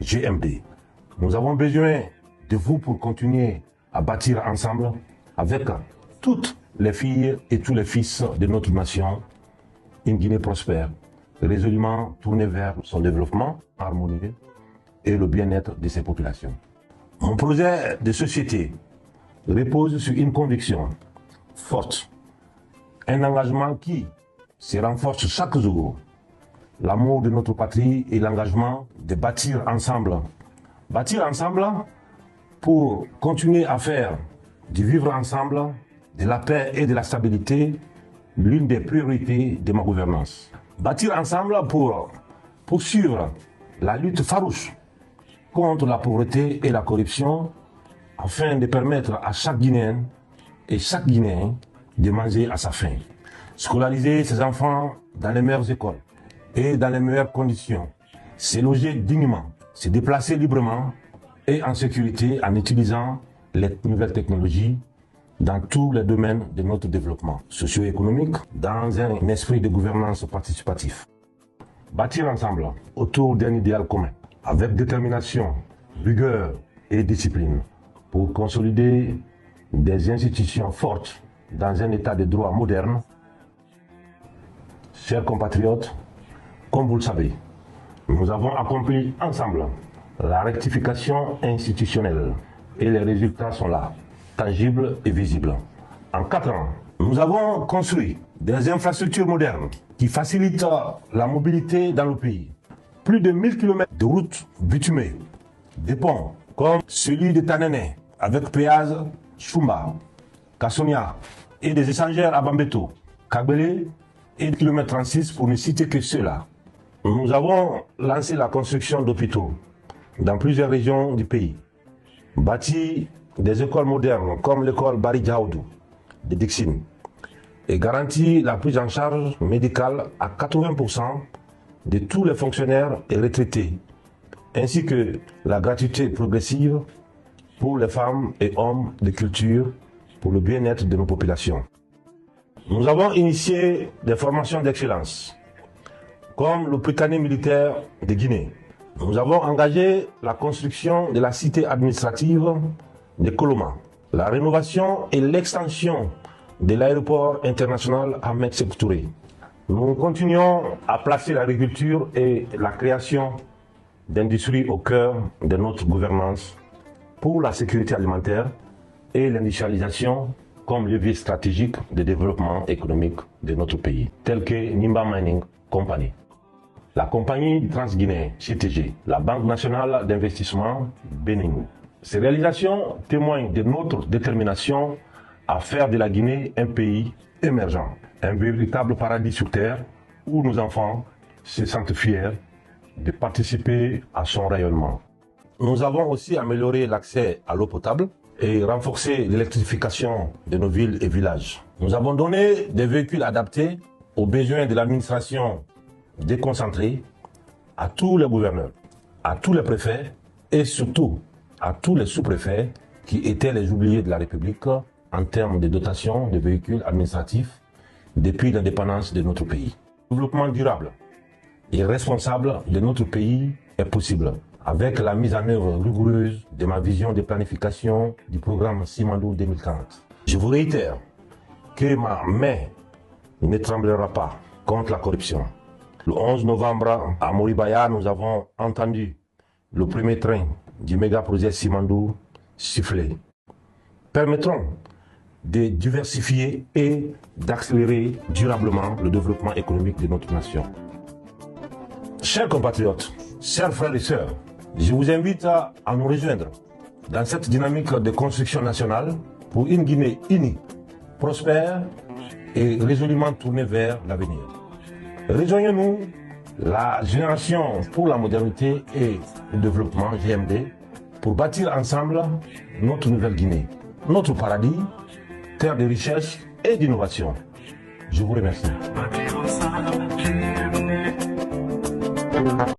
GMD. Nous avons besoin de vous pour continuer à bâtir ensemble avec toutes les filles et tous les fils de notre nation une Guinée prospère, résolument tournée vers son développement harmonieux et le bien-être de ses populations. Mon projet de société repose sur une conviction forte, un engagement qui se renforce chaque jour, l'amour de notre patrie et l'engagement de bâtir ensemble. Bâtir ensemble pour continuer à faire du vivre ensemble, de la paix et de la stabilité, l'une des priorités de ma gouvernance. Bâtir ensemble pour poursuivre la lutte farouche contre la pauvreté et la corruption afin de permettre à chaque Guinéenne et chaque Guinéen de manger à sa faim. Scolariser ses enfants dans les meilleures écoles et dans les meilleures conditions. Se loger dignement, se déplacer librement et en sécurité en utilisant les nouvelles technologies dans tous les domaines de notre développement socio-économique, dans un esprit de gouvernance participatif. Bâtir ensemble autour d'un idéal commun, avec détermination, rigueur et discipline, pour consolider des institutions fortes dans un état de droit moderne. Chers compatriotes, comme vous le savez, nous avons accompli ensemble la rectification institutionnelle et les résultats sont là, tangibles et visibles. En 4 ans, nous avons construit des infrastructures modernes qui facilitent la mobilité dans le pays. Plus de 1000 km de routes bitumées, des ponts comme celui de Tanene avec péage Choumba, Kassonia et des échangeurs à Bambeto, Kagbele et km 36 pour ne citer que ceux-là. Nous avons lancé la construction d'hôpitaux dans plusieurs régions du pays, bâti des écoles modernes comme l'école Bari Djaoudou de Dixine et garanti la prise en charge médicale à 80% de tous les fonctionnaires et retraités, ainsi que la gratuité progressive pour les femmes et hommes de culture pour le bien-être de nos populations. Nous avons initié des formations d'excellence, comme le Prikane militaire de Guinée. Nous avons engagé la construction de la cité administrative de Koloma, la rénovation et l'extension de l'aéroport international Ahmed Sékou Touré. Nous continuons à placer l'agriculture et la création d'industries au cœur de notre gouvernance pour la sécurité alimentaire et l'industrialisation comme levier stratégique de développement économique de notre pays, tel que Nimba Mining Company, la compagnie transguinéenne CTG, la Banque nationale d'investissement Bénin. Ces réalisations témoignent de notre détermination à faire de la Guinée un pays émergent, un véritable paradis sur terre où nos enfants se sentent fiers de participer à son rayonnement. Nous avons aussi amélioré l'accès à l'eau potable et renforcé l'électrification de nos villes et villages. Nous avons donné des véhicules adaptés aux besoins de l'administration déconcentrée à tous les gouverneurs, à tous les préfets et surtout à tous les sous-préfets qui étaient les oubliés de la République en termes de dotation de véhicules administratifs depuis l'indépendance de notre pays. Le développement durable et responsable de notre pays est possible avec la mise en œuvre rigoureuse de ma vision de planification du programme Simandou 2030. Je vous réitère que ma main ne tremblera pas contre la corruption. Le 11 novembre, à Moribaya, nous avons entendu le premier train du méga-projet Simandou siffler. Permettront de diversifier et d'accélérer durablement le développement économique de notre nation. Chers compatriotes, chers frères et sœurs, je vous invite à nous rejoindre dans cette dynamique de construction nationale pour une Guinée unie, prospère et résolument tournée vers l'avenir. Rejoignez-nous, la génération pour la modernité et le développement GMD, pour bâtir ensemble notre nouvelle Guinée, notre paradis, terre de richesse et d'innovation. Je vous remercie.